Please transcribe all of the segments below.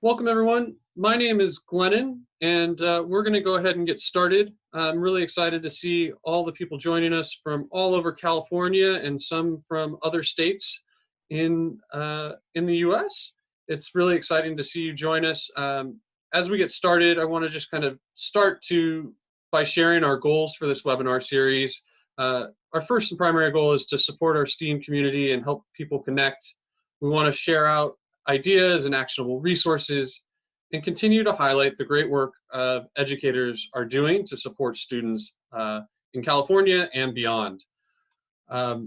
Welcome, everyone. My name is Glennon, and we're going to go ahead and get started. I'm really excited to see all the people joining us from all over California and some from other states in the U.S. It's really exciting to see you join us. As we get started, I want to just kind of start by sharing our goals for this webinar series. Our first and primary goal is to support our STEAM community and help people connect. We want to share out ideas and actionable resources, and continue to highlight the great work educators are doing to support students in California and beyond. A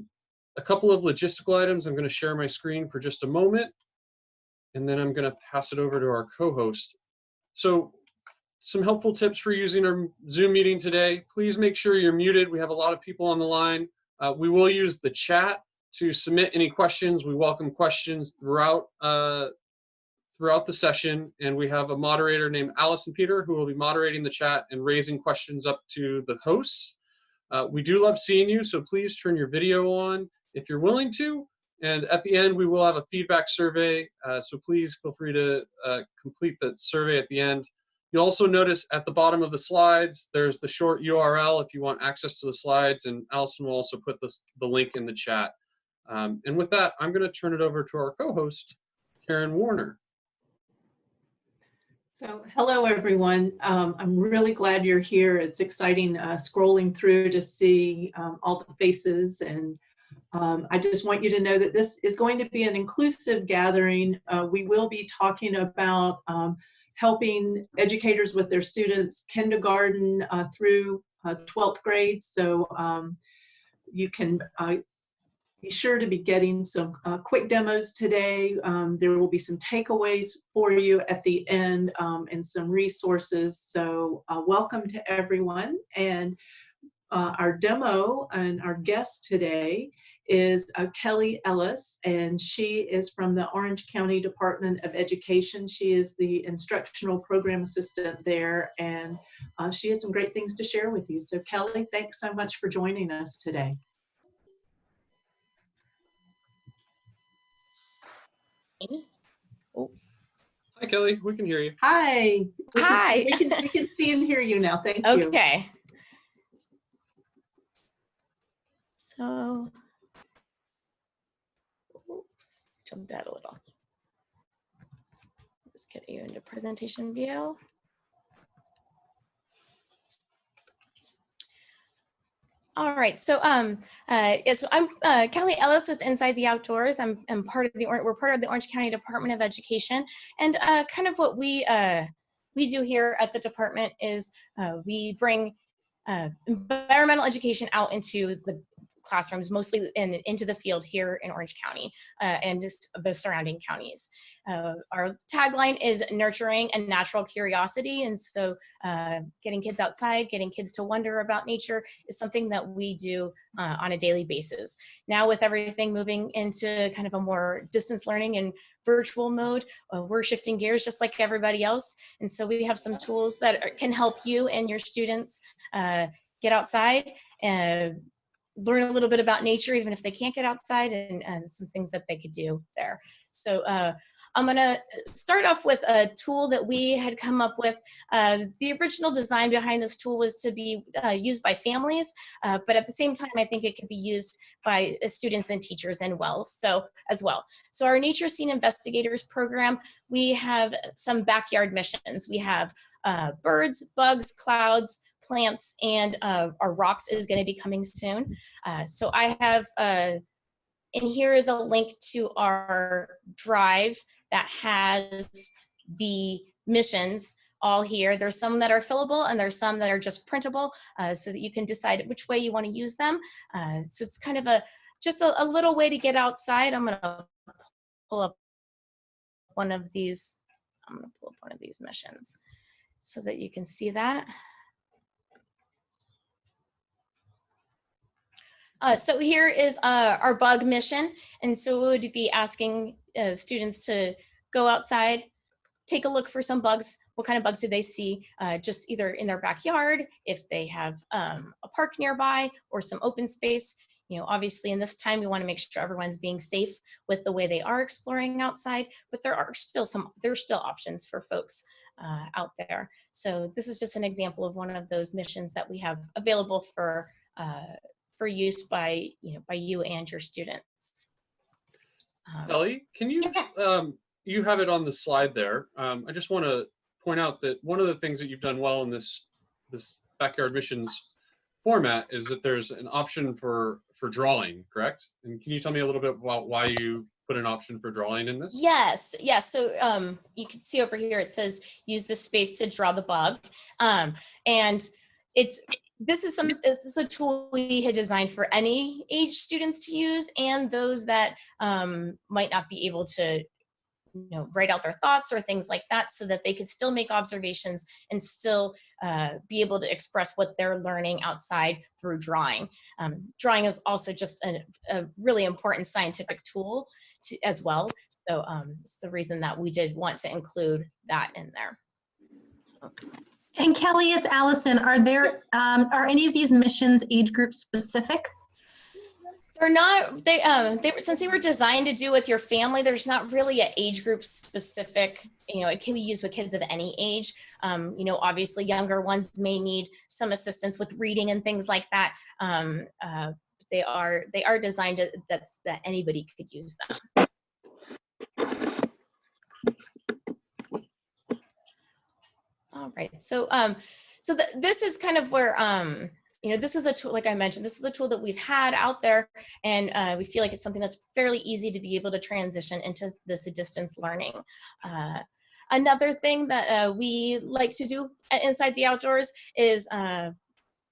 couple of logistical items. I'm going to share my screen for just a moment, and then I'm going to pass it over to our co-host. So some helpful tips for using our Zoom meeting today. Please make sure you're muted. We have a lot of people on the line. We will use the chat to submit any questions. We welcome questions throughout the session, and we have a moderator named Allison Peter who will be moderating the chat and raising questions up to the hosts. We do love seeing you, so please turn your video on if you're willing to. And at the end, we will have a feedback survey, so please feel free to complete the survey at the end. You'll also notice at the bottom of the slides, there's the short URL if you want access to the slides, and Allison will also put the link in the chat. And with that, I'm going to turn it over to our co-host, Karen Warner. So hello, everyone. I'm really glad you're here. It's exciting scrolling through to see all the faces. And I just want you to know that this is going to be an inclusive gathering. We will be talking about helping educators with their students kindergarten through 12th grade. So you can be sure to be getting some quick demos today. There will be some takeaways for you at the end and some resources. So welcome to everyone. And our demo and our guest today is Kelly Ellis, and she is from the Orange County Department of Education. She is the instructional program assistant there, and she has some great things to share with you. So Kelly, thanks so much for joining us today. Oh. Hi, Kelly. We can hear you. Hi. Hi. We can see and hear you now. Thank you. Okay. So, oops, jumped out a little. Let's get you into presentation view. All right, so yes, so I'm Kelly Ellis with Inside the Outdoors. I'm part of we're part of the Orange County Department of Education, and kind of what we do here at the department is we bring environmental education out into the classrooms, mostly into the field here in Orange County and just the surrounding counties. Our tagline is nurturing a natural curiosity, and so getting kids outside, getting kids to wonder about nature is something that we do on a daily basis. Now with everything moving into kind of a more distance learning and virtual mode, we're shifting gears just like everybody else, and so we have some tools that can help you and your students get outside and learn a little bit about nature, even if they can't get outside, and some things that they could do there. So I'm going to start off with a tool that we had come up with. The original design behind this tool was to be used by families, but at the same time, I think it could be used by students and teachers as well. So our Nature Scene Investigators program, we have some backyard missions. We have birds, bugs, clouds, plants, and our rocks is going to be coming soon. So I have, and here is a link to our drive that has the missions all here. There's some that are fillable and there's some that are just printable, so that you can decide which way you want to use them. So it's kind of just a little way to get outside. I'm going to pull up one of these. I'm going to pull up one of these missions so that you can see that. So here is our bug mission, and so we would be asking students to go outside, take a look for some bugs. What kind of bugs do they see? Just either in their backyard, if they have a park nearby, or some open space. Obviously in this time, we want to make sure everyone's being safe with the way they are exploring outside, but there's still options for folks out there. So this is just an example of one of those missions that we have available for use by you and your students. Kelly, can you, Yes. you have it on the slide there. I just want to point out that one of the things that you've done well in this backyard missions format is that there's an option for drawing, correct? And can you tell me a little bit about why you put an option for drawing in this? Yes. So you can see over here, it says use the space to draw the bug. And this is a tool we had designed for any age students to use, and those that might not be able to write out their thoughts or things like that, so that they could still make observations and still be able to express what they're learning outside through drawing. Drawing is also just a really important scientific tool as well. So it's the reason that we did want to include that in there. And Kelly, it's Allison. Are there Yes. are any of these missions age group specific? They're not, since they were designed to do with your family, there's not really an age group specific, it can be used with kids of any age. Obviously younger ones may need some assistance with reading and things like that. They are designed that anybody could use them. All right, so this is kind of where, this is a tool, like I mentioned, this is a tool that we've had out there, and we feel like it's something that's fairly easy to be able to transition into this distance learning. Another thing that we like to do inside the outdoors is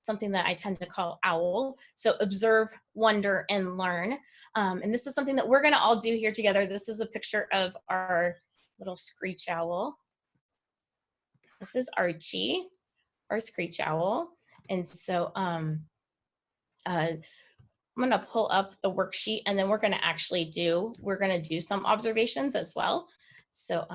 something that I tend to call OWL. So observe, wonder, and learn. And this is something that we're gonna all do here together. This is a picture of our little screech owl. This is Archie, our screech owl. And so I'm gonna pull up the worksheet, and then we're gonna do some observations as well. So,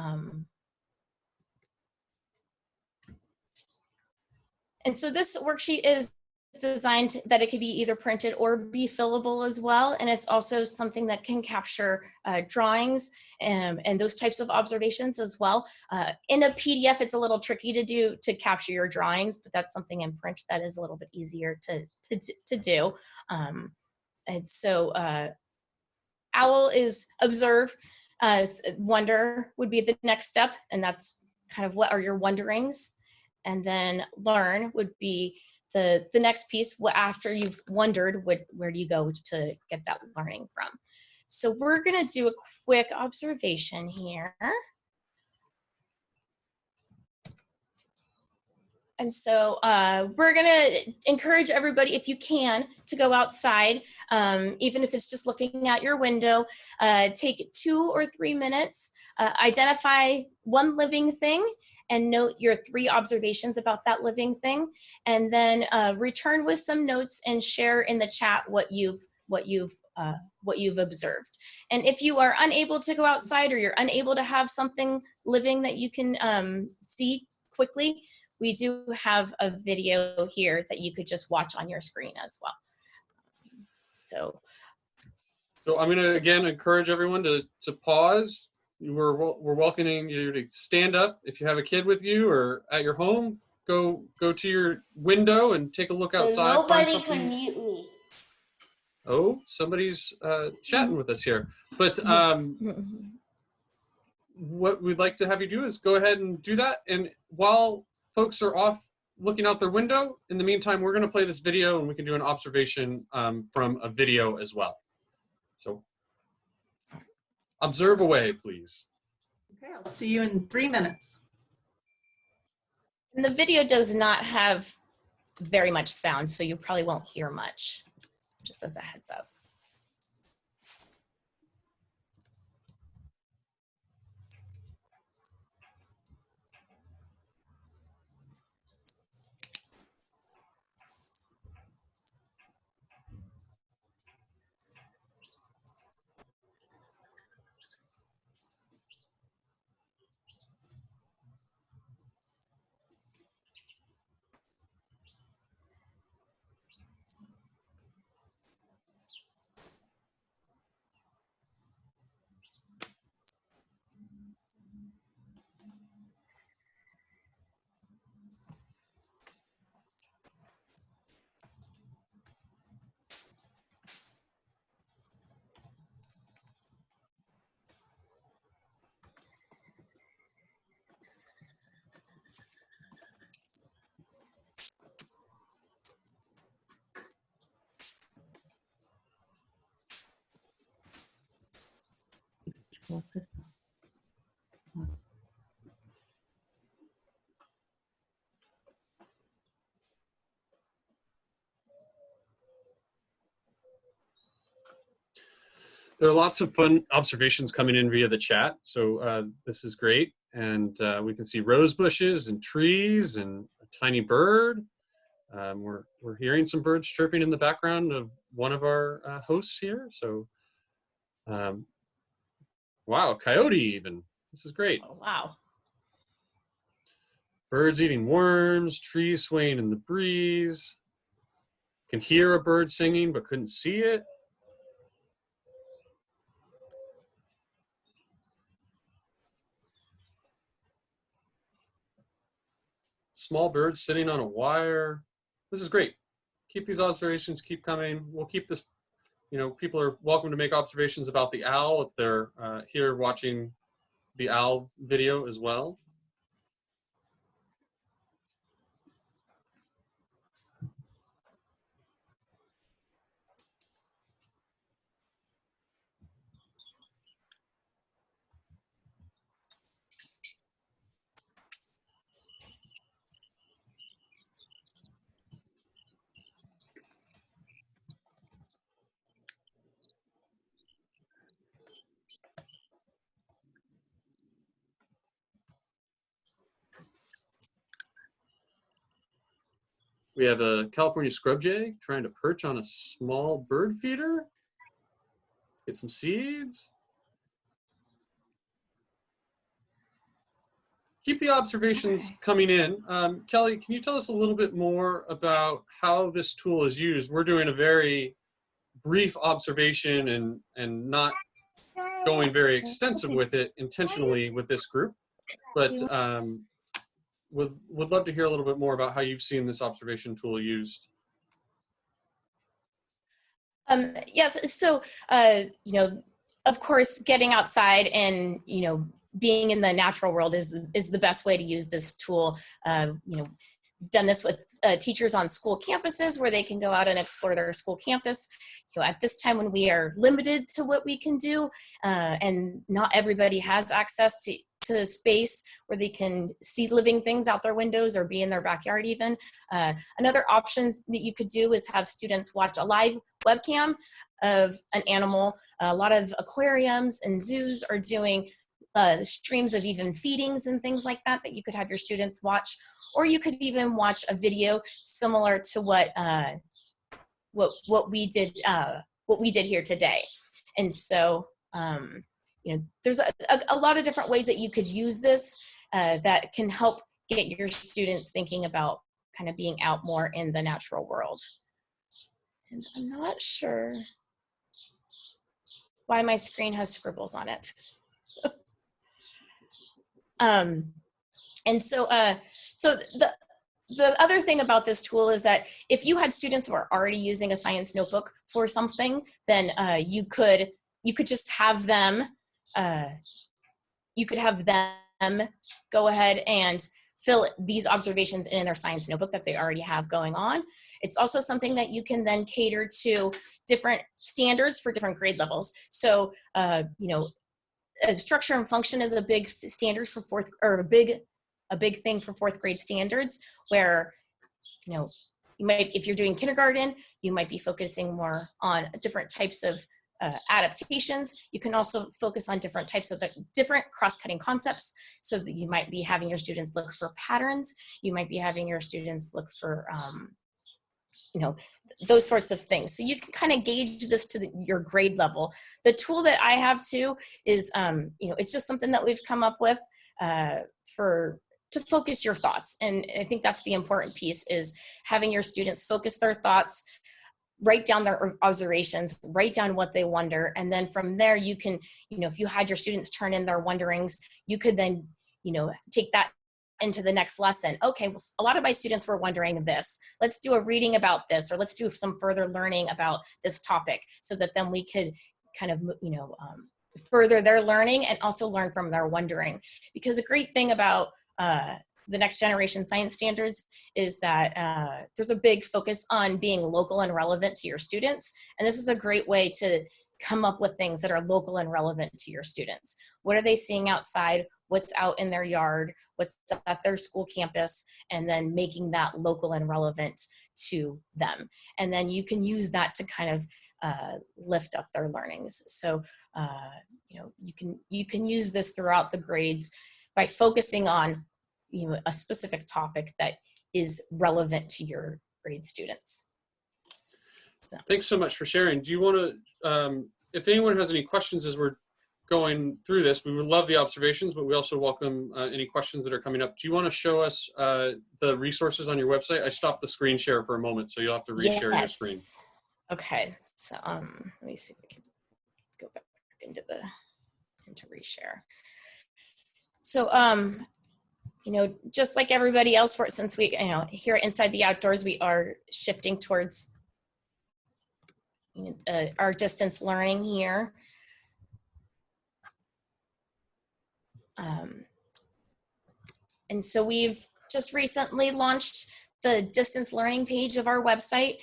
and so this worksheet is designed that it could be either printed or be fillable as well. And it's also something that can capture drawings and those types of observations as well. In a PDF, it's a little tricky to capture your drawings, but that's something in print that is a little bit easier to do. And so OWL is observe, wonder would be the next step. And that's kind of what are your wonderings. And then learn would be the next piece. After you've wondered, where do you go to get that learning from? So we're gonna do a quick observation here. And so we're gonna encourage everybody, if you can, to go outside, even if it's just looking out your window. Take 2 or 3 minutes, identify one living thing, and note your 3 observations about that living thing, and then return with some notes and share in the chat what you've observed. And if you are unable to go outside, or you're unable to have something living that you can see quickly, we do have a video here that you could just watch on your screen as well. So I'm going to again encourage everyone to pause. We're welcoming you to stand up. If you have a kid with you or at your home, go to your window and take a look outside. So nobody can mute me. Oh, somebody's chatting with us here. But what we'd like to have you do is go ahead and do that. And while folks are off looking out their window, in the meantime, we're going to play this video, and we can do an observation from a video as well. So observe away, please. Okay, I'll see you in 3 minutes. And the video does not have very much sound, so you probably won't hear much, just as a heads up. There are lots of fun observations coming in via the chat, so this is great. And we can see rose bushes and trees and a tiny bird. We're hearing some birds chirping in the background of one of our hosts here. So, wow, coyote even. This is great. Oh, wow. Birds eating worms, trees swaying in the breeze. Can hear a bird singing but couldn't see it. Small birds sitting on a wire. This is great. Keep these observations, keep coming. We'll keep this, you know, people are welcome to make observations about the owl if they're here watching the owl video as well. We have a California scrub jay trying to perch on a small bird feeder. Get some seeds. Keep the observations coming in. Kelly, can you tell us a little bit more about how this tool is used? We're doing a very brief observation and not going very extensive with it intentionally with this group, but would love to hear a little bit more about how you've seen this observation tool used. Yes, so, you know, of course, getting outside and, you know, being in the natural world is the best way to use this tool. You know, we've done this with teachers on school campuses where they can go out and explore their school campus. You know, at this time when we are limited to what we can do, and not everybody has access to space where they can see living things out their windows or be in their backyard even. Another option that you could do is have students watch a live webcam of an animal. A lot of aquariums and zoos are doing streams of even feedings and things like that that you could have your students watch, or you could even watch a video similar to what we did here today. And so you know, there's a lot of different ways that you could use this that can help get your students thinking about kind of being out more in the natural world. And I'm not sure why my screen has scribbles on it. And so, so the other thing about this tool is that if you had students who are already using a science notebook for something, then you could just have them, go ahead and fill these observations in their science notebook that they already have going on. It's also something that you can then cater to different standards for different grade levels. So, you know, structure and function is a big standard for a big thing for fourth grade standards, where, you know, you might, if you're doing kindergarten, you might be focusing more on different types of adaptations. You can also focus on different types of different cross-cutting concepts, so that you might be having your students look for patterns. You might be having your students look for, you know, those sorts of things. So you can kind of gauge this to your grade level. The tool that I have too is, you know, it's just something that we've come up with to focus your thoughts. And I think that's the important piece, is having your students focus their thoughts, write down their observations, write down what they wonder. And then from there, you can, you know, if you had your students turn in their wonderings, you could then, you know, take that into the next lesson. Okay, well, a lot of my students were wondering this. Let's do a reading about this, or let's do some further learning about this topic, so that then we could kind of, you know, further their learning and also learn from their wondering. Because a great thing about the next generation science standards is that there's a big focus on being local and relevant to your students. And this is a great way to come up with things that are local and relevant to your students. What are they seeing outside? What's out in their yard? What's at their school campus? And then making that local and relevant to them. And then you can use that to kind of lift up their learnings. So, you can use this throughout the grades by focusing on, a specific topic that is relevant to your grade students. So. Thanks so much for sharing. Do you want to, if anyone has any questions as we're going through this, we would love the observations, but we also welcome any questions that are coming up. Do you want to show us the resources on your website? I stopped the screen share for a moment, so you'll have to reshare your screen. Okay, so let me see if we can go back into reshare. So just like everybody else, since we here Inside the Outdoors, we are shifting towards our distance learning here. And so we've just recently launched the distance learning page of our website.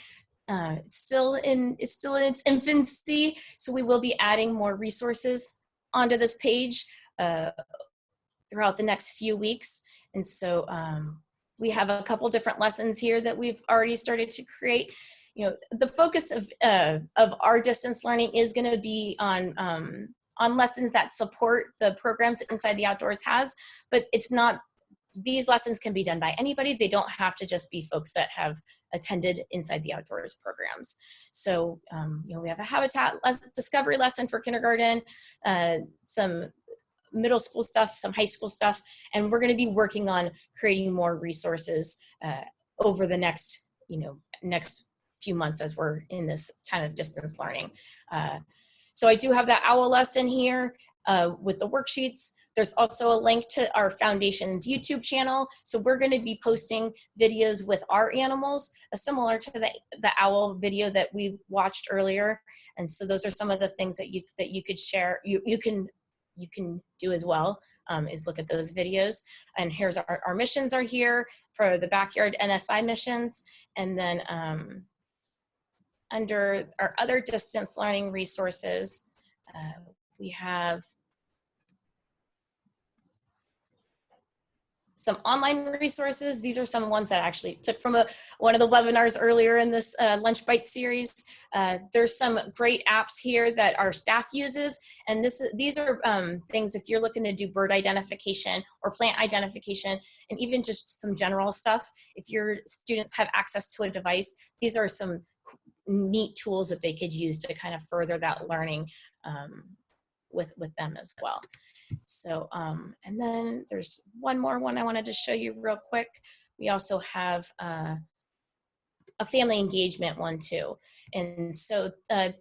It's still in its infancy, so we will be adding more resources onto this page throughout the next few weeks. And so we have a couple different lessons here that we've already started to create. The focus of our distance learning is going to be on lessons that support the programs that Inside the Outdoors has, but it's not. These lessons can be done by anybody. They don't have to just be folks that have attended Inside the Outdoors programs. So, we have a habitat discovery lesson for kindergarten, some middle school stuff, some high school stuff, and we're going to be working on creating more resources over the next few months as we're in this time of distance learning. So I do have that OWL lesson here with the worksheets. There's also a link to our foundation's YouTube channel. So we're going to be posting videos with our animals, similar to the owl video that we watched earlier. And so those are some of the things that you could share. You can do as well, is look at those videos. And here's our missions are here for the backyard NSI missions. And then under our other distance learning resources, we have some online resources. These are some ones that I actually took from one of the webinars earlier in this Lunch Bite series. There's some great apps here that our staff uses. And these are things if you're looking to do bird identification or plant identification, and even just some general stuff. If your students have access to a device, these are some neat tools that they could use to kind of further that learning with them as well. So, and then there's one more one I wanted to show you real quick. We also have a family engagement one too. And so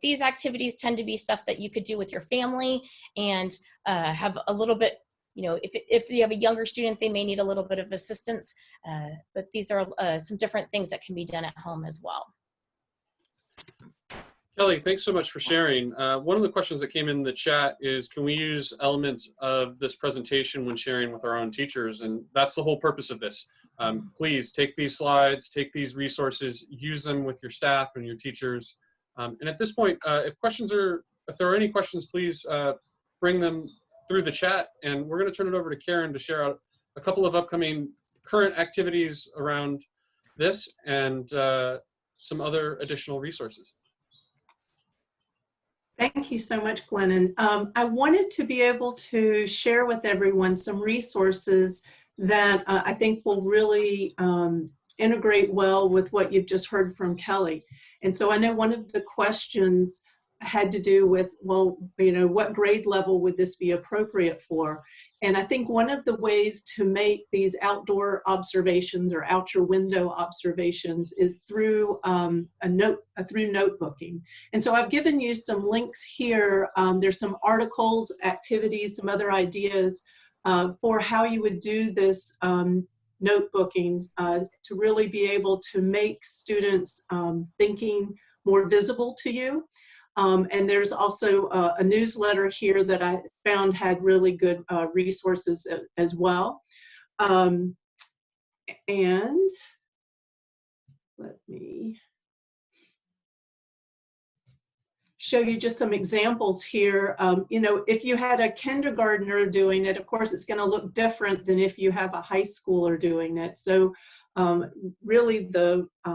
these activities tend to be stuff that you could do with your family and have a little bit, if you have a younger student, they may need a little bit of assistance, but these are some different things that can be done at home as well. Kelly, thanks so much for sharing. One of the questions that came in the chat is, can we use elements of this presentation when sharing with our own teachers? And that's the whole purpose of this. Please take these slides, take these resources, use them with your staff and your teachers. And at this point, if there are any questions, please bring them through the chat. And we're going to turn it over to Karen to share out a couple of upcoming current activities around this and some other additional resources. Thank you so much, Glennon. I wanted to be able to share with everyone some resources that I think will really integrate well with what you've just heard from Kelly. And so I know one of the questions had to do with, well, what grade level would this be appropriate for? And I think one of the ways to make these outdoor observations or out your window observations is through through notebooking. And so I've given you some links here. There's some articles, activities, some other ideas for how you would do this notebooking to really be able to make students thinking more visible to you. And there's also a newsletter here that I found had really good resources as well. And let me show you just some examples here. You know, if you had a kindergartner doing it, of course, it's going to look different than if you have a high schooler doing it. So really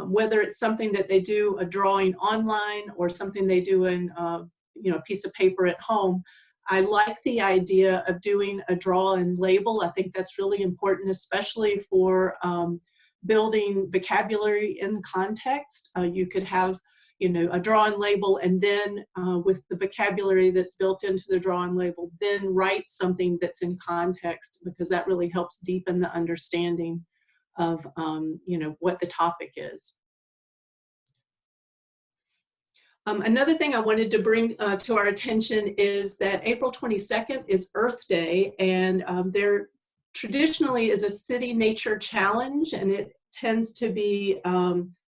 whether it's something that they do a drawing online or something they do in you know, a piece of paper at home, I like the idea of doing a draw and label. I think that's really important, especially for building vocabulary in context. You could have, you know, a draw and label, and then with the vocabulary that's built into the draw and label, then write something that's in context, because that really helps deepen the understanding of, you know, what the topic is. Another thing I wanted to bring to our attention is that April 22nd is Earth Day, and there traditionally is a city nature challenge, and it tends to be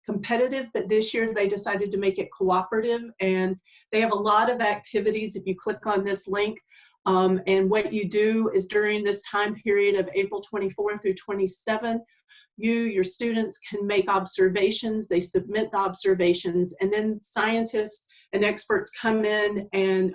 competitive, but this year they decided to make it cooperative, and they have a lot of activities if you click on this link. And what you do is during this time period of April 24 through 27, your students can make observations, they submit the observations, and then scientists and experts come in and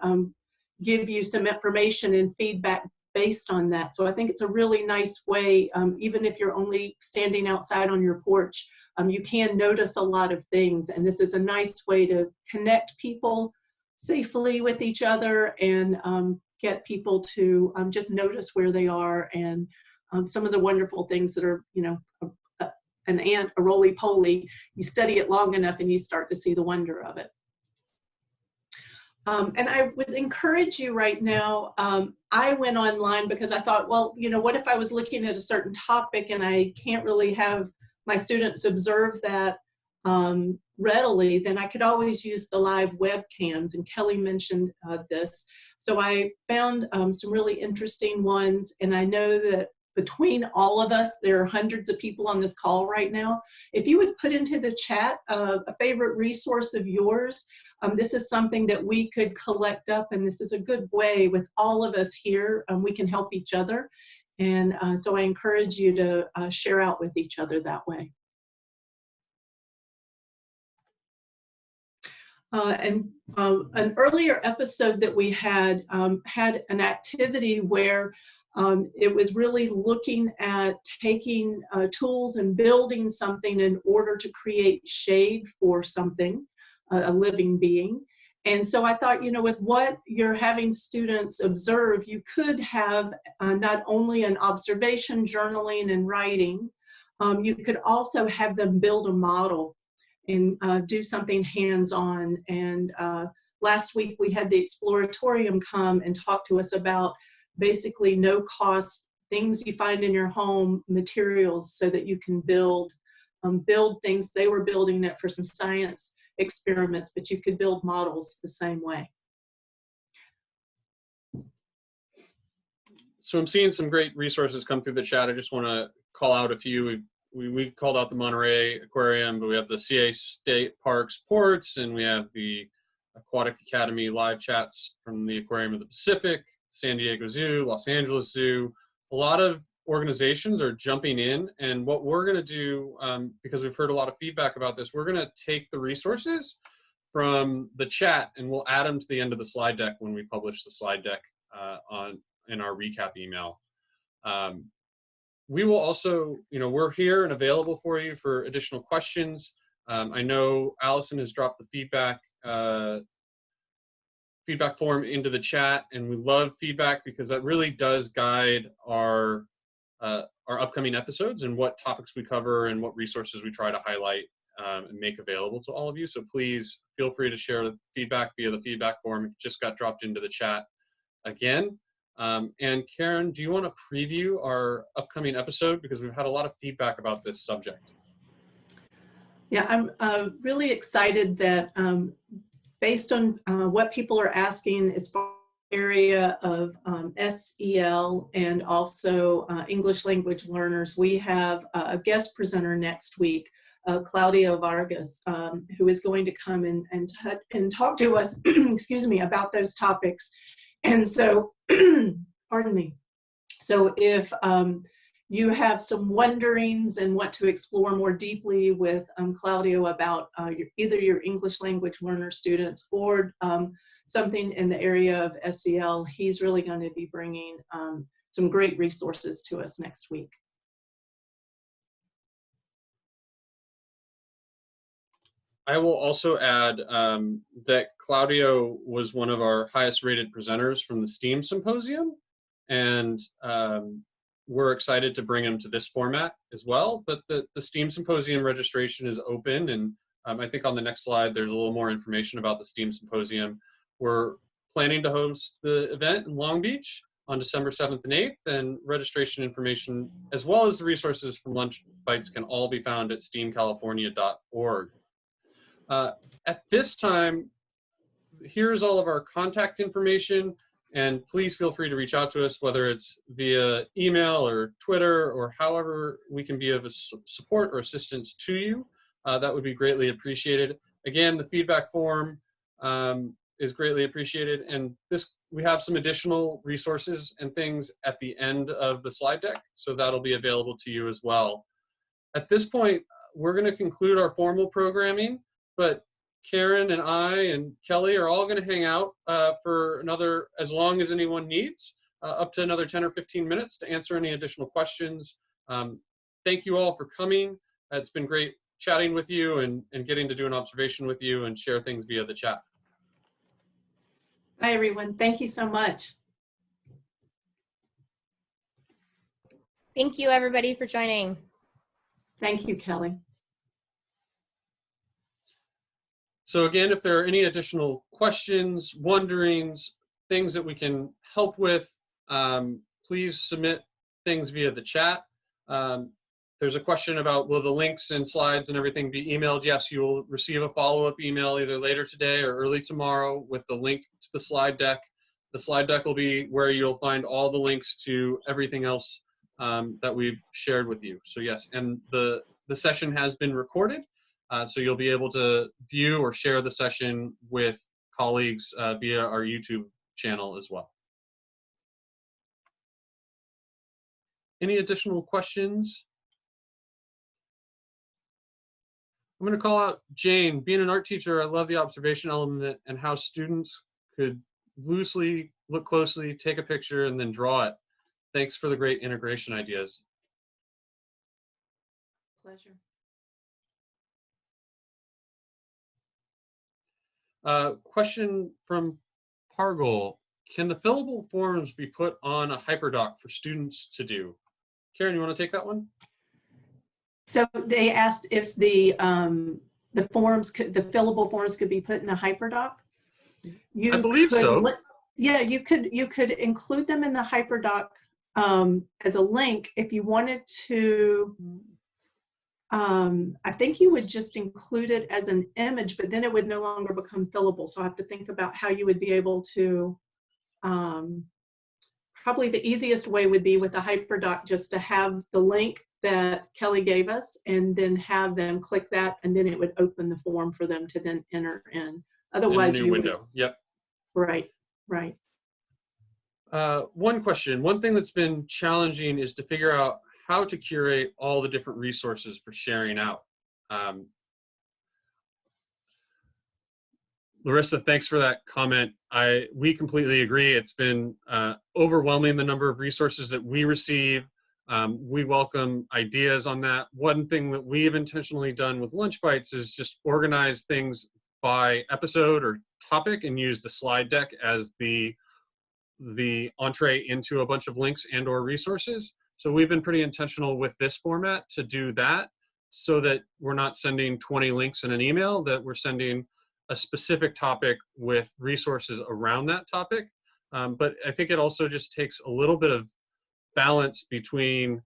give you some information and feedback based on that. So I think it's a really nice way, even if you're only standing outside on your porch, you can notice a lot of things, and this is a nice way to connect people safely with each other and get people to just notice where they are and some of the wonderful things that are, you know, an ant, a roly-poly. You study it long enough and you start to see the wonder of it. And I would encourage you right now, I went online because I thought, well, you know, what if I was looking at a certain topic and I can't really have my students observe that readily, then I could always use the live webcams, and Kelly mentioned this. So I found some really interesting ones, and I know that between all of us, there are hundreds of people on this call right now. If you would put into the chat a favorite resource of yours, this is something that we could collect up, and this is a good way with all of us here, we can help each other. And so I encourage you to share out with each other that way. And an earlier episode that we had had an activity where it was really looking at taking tools and building something in order to create shade for something, a living being. And so I thought, you know, with what you're having students observe, you could have not only an observation, journaling, and writing, you could also have them build a model and do something hands-on. And last week we had the Exploratorium come and talk to us about basically no-cost things you find in your home, materials, so that you can build things. They were building it for some science experiments, but you could build models the same way. So I'm seeing some great resources come through the chat. I just want to call out a few. We called out the Monterey Aquarium, but we have the CA State Parks Ports, and we have the Aquatic Academy live chats from the Aquarium of the Pacific, San Diego Zoo, Los Angeles Zoo. A lot of organizations are jumping in, and what we're going to do, because we've heard a lot of feedback about this, we're going to take the resources from the chat and we'll add them to the end of the slide deck when we publish the slide deck in our recap email. We will also, you know, we're here and available for you for additional questions. I know Allison has dropped the feedback form into the chat, and we love feedback because that really does guide our upcoming episodes and what topics we cover and what resources we try to highlight and make available to all of you. So please feel free to share the feedback via the feedback form. It just got dropped into the chat again. And Karen, do you want to preview our upcoming episode? Because we've had a lot of feedback about this subject. Yeah, I'm really excited that based on what people are asking as far as the area of SEL and also English language learners, we have a guest presenter next week, Claudia Vargas, who is going to come and talk to us, excuse me, about those topics. And so, pardon me. So if you have some wonderings and want to explore more deeply with Claudio about either your English language learner students or something in the area of SEL, he's really going to be bringing some great resources to us next week. I will also add that Claudio was one of our highest rated presenters from the STEAM Symposium, and we're excited to bring him to this format as well. But the STEAM Symposium registration is open, and I think on the next slide there's a little more information about the STEAM Symposium. We're planning to host the event in Long Beach on December 7th and 8th, and registration information as well as the resources from Lunch Bites can all be found at steamcalifornia.org. At this time, here's all of our contact information, and please feel free to reach out to us, whether it's via email or Twitter or however we can be of a support or assistance to you. That would be greatly appreciated. Again, the feedback form is greatly appreciated, and we have some additional resources and things at the end of the slide deck, so that'll be available to you as well. At this point, we're going to conclude our formal programming, but Karen and I and Kelly are all going to hang out for another, as long as anyone needs, up to another 10 or 15 minutes to answer any additional questions. Thank you all for coming. It's been great chatting with you and getting to do an observation with you and share things via the chat. Bye, everyone. Thank you so much. Thank you, everybody, for joining. Thank you, Kelly. So again, if there are any additional questions, wonderings, things that we can help with, please submit things via the chat. There's a question about, will the links and slides and everything be emailed? Yes, you will receive a follow-up email either later today or early tomorrow with the link to the slide deck. The slide deck will be where you'll find all the links to everything else that we've shared with you. So yes, and the session has been recorded. So you'll be able to view or share the session with colleagues via our YouTube channel as well. Any additional questions? I'm going to call out Jane. Being an art teacher, I love the observation element and how students could loosely look closely, take a picture, and then draw it. Thanks for the great integration ideas. Pleasure. Question from Pargol. Can the fillable forms be put on a HyperDoc for students to do? Karen, you want to take that one? So they asked if the fillable forms could be put in a HyperDoc. I believe so. Yeah, you could include them in the HyperDoc as a link if you wanted to. I think you would just include it as an image, but then it would no longer become fillable. So I have to think about how you would be able to, probably the easiest way would be with a HyperDoc, just to have the link that Kelly gave us and then have them click that, and then it would open the form for them to then enter in. Otherwise, in a new window. Yep. Right. One question. One thing that's been challenging is to figure out how to curate all the different resources for sharing out. Larissa, thanks for that comment. We completely agree. It's been overwhelming, the number of resources that we receive. We welcome ideas on that. One thing that we've intentionally done with Lunch Bites is just organize things by episode or topic and use the slide deck as the entree into a bunch of links and or resources. So we've been pretty intentional with this format to do that, so that we're not sending 20 links in an email, that we're sending a specific topic with resources around that topic. But I think it also just takes a little bit of balance between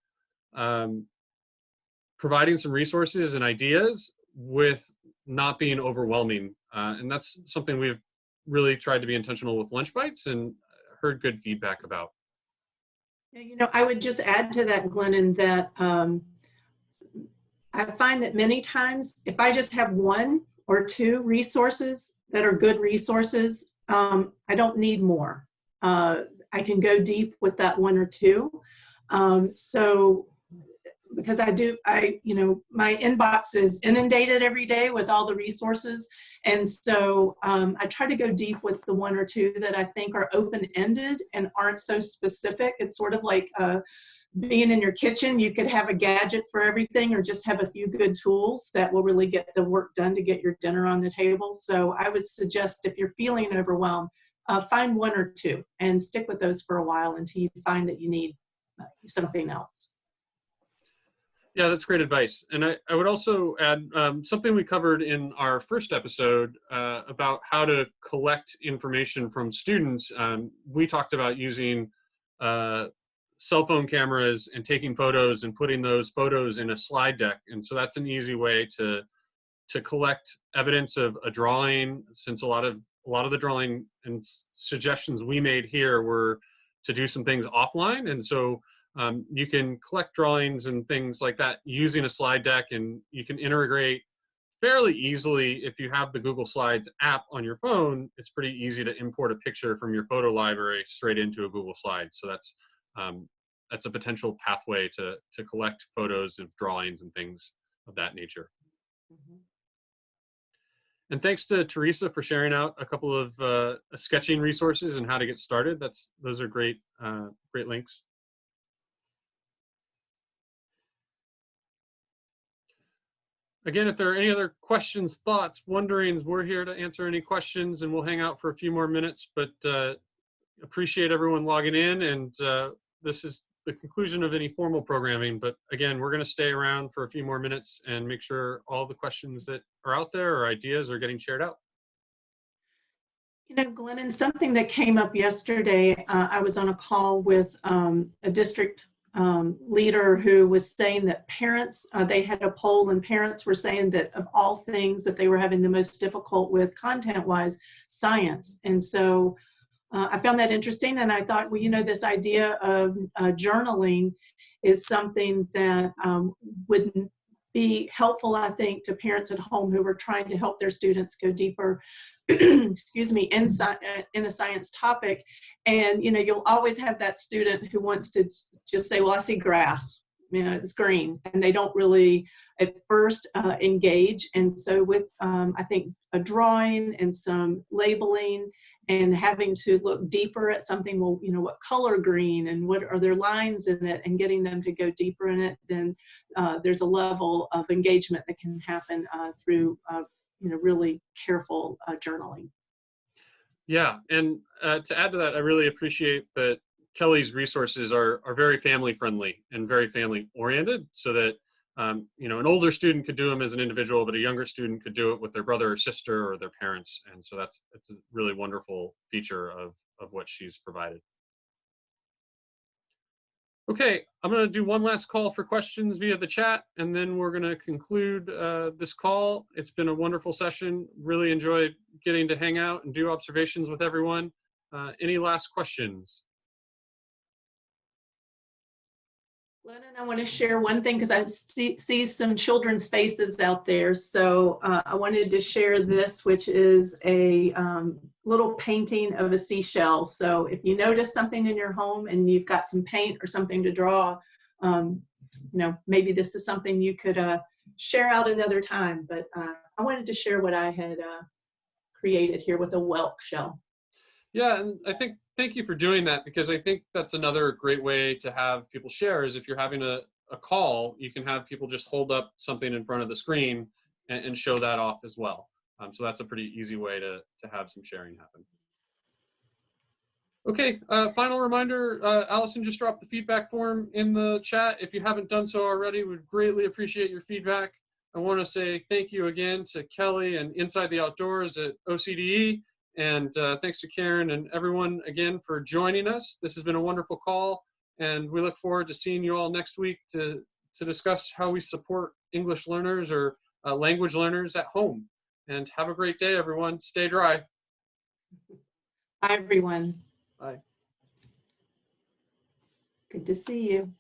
providing some resources and ideas with not being overwhelming. And that's something we've really tried to be intentional with Lunch Bites and heard good feedback about. You know, I would just add to that, Glennon, that I find that many times if I just have one or two resources that are good resources, I don't need more. I can go deep with that one or two. So because my inbox is inundated every day with all the resources. And so I try to go deep with the one or two that I think are open-ended and aren't so specific. It's sort of like being in your kitchen. You could have a gadget for everything or just have a few good tools that will really get the work done to get your dinner on the table. So I would suggest, if you're feeling overwhelmed, find one or two and stick with those for a while until you find that you need something else. Yeah, that's great advice. And I would also add something we covered in our first episode about how to collect information from students. We talked about using cell phone cameras and taking photos and putting those photos in a slide deck. And so that's an easy way to collect evidence of a drawing, since a lot of the drawing and suggestions we made here were to do some things offline. And so you can collect drawings and things like that using a slide deck, and you can integrate fairly easily. If you have the Google Slides app on your phone, it's pretty easy to import a picture from your photo library straight into a Google Slide. So that's a potential pathway to collect photos of drawings and things of that nature. Mm-hmm. And thanks to Teresa for sharing out a couple of sketching resources and how to get started. Those are great links. Again, if there are any other questions, thoughts, wonderings, we're here to answer any questions, and we'll hang out for a few more minutes, but appreciate everyone logging in. And this is the conclusion of any formal programming. But again, we're going to stay around for a few more minutes and make sure all the questions that are out there or ideas are getting shared out. Glennon, something that came up yesterday, I was on a call with a district leader who was saying that parents, they had a poll, and parents were saying that of all things that they were having the most difficult with content-wise, science. And so I found that interesting, and I thought, well, this idea of journaling is something that would be helpful, I think, to parents at home who are trying to help their students go deeper excuse me, in a science topic. And, you'll always have that student who wants to just say, well, I see grass, it's green. And they don't really at first engage. And so with, I think, a drawing and some labeling and having to look deeper at something, well, what color green and what are there lines in it, and getting them to go deeper in it, then there's a level of engagement that can happen through really careful journaling. Yeah, and to add to that, I really appreciate that Kelly's resources are very family friendly and very family oriented, so that an older student could do them as an individual, but a younger student could do it with their brother or sister or their parents. And so it's a really wonderful feature of what she's provided. Okay, I'm going to do one last call for questions via the chat, and then we're going to conclude this call. It's been a wonderful session. Really enjoyed getting to hang out and do observations with everyone. Any last questions? Glennon, I want to share one thing because I see some children's faces out there. So I wanted to share this, which is a little painting of a seashell. So if you notice something in your home and you've got some paint or something to draw, maybe this is something you could share out another time. But I wanted to share what I had created here with a whelk shell. Yeah, and I think, thank you for doing that, because I think that's another great way to have people share is if you're having a call, you can have people just hold up something in front of the screen and show that off as well. So that's a pretty easy way to have some sharing happen. Okay, final reminder, Allison just dropped the feedback form in the chat. If you haven't done so already, we'd greatly appreciate your feedback. I want to say thank you again to Kelly and Inside the Outdoors at OCDE. And thanks to Karen and everyone again for joining us. This has been a wonderful call, and we look forward to seeing you all next week to discuss how we support English learners or language learners at home. And have a great day, everyone. Stay dry. Bye, everyone. Bye. Good to see you.